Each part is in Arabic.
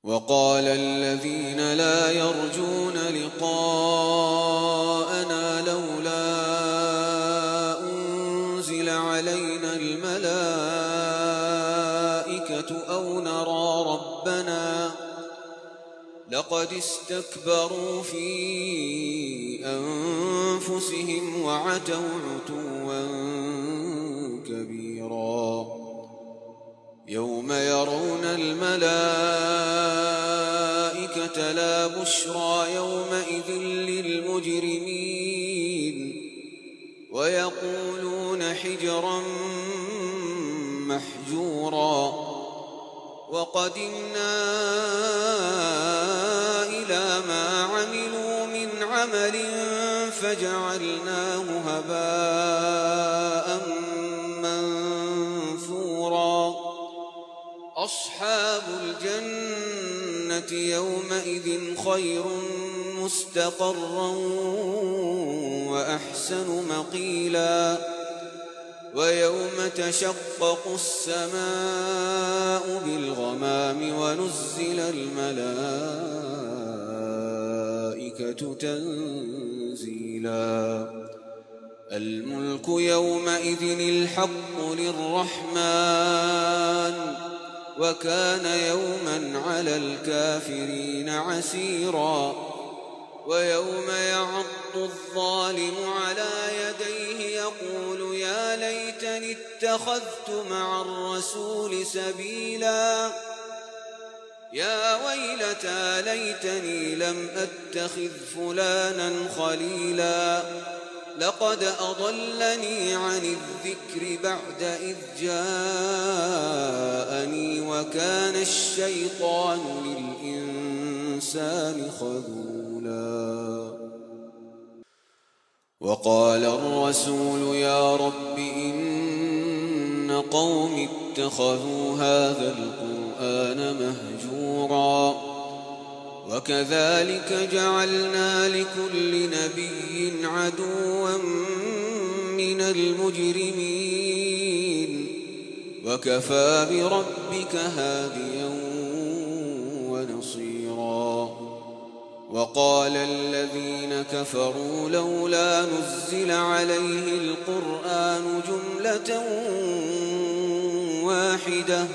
وقال الذين لا يرجون لقاءنا لولا أنزل علينا الملائكة أو نرى ربنا لقد استكبروا في أنفسهم وعتوا عتوا كبيرا يوم يرون الملائكة لا بشرى يومئذ للمجرمين ويقولون حجرا محجورا وقدمنا إلى ما عملوا من عمل فجعلناه هباء منثورا أصحاب الجنة يومئذ خير مستقرا وأحسن مقيلا ويوم تشقق السماء بالغمام ونزل الملائكة تنزيلا الملك يومئذ الحق للرحمن وكان يوما على الكافرين عسيرا ويوم يعض الظالم على يديه يقول يا ليتني اتخذت مع الرسول سبيلا يا ويلتى ليتني لم أتخذ فلانا خليلا لقد أضلني عن الذكر بعد إذ جاءني وكان الشيطان للإنسان خذولا وقال الرسول يا رب إن قوم اتخذوا هذا القرآن مهجورا وكذلك جعلنا لكل نبي عدوا من المجرمين وكفى بربك هاديا ونصيرا وقال الذين كفروا لولا نزل عليه القرآن جملة واحدة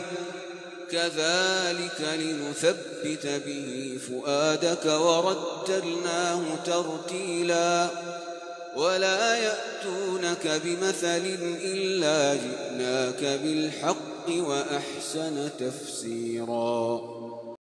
كذلك لنثبت به فؤادك ورتلناه ترتيلا ولا يأتونك بمثل إلا جئناك بالحق وأحسن تفسيرا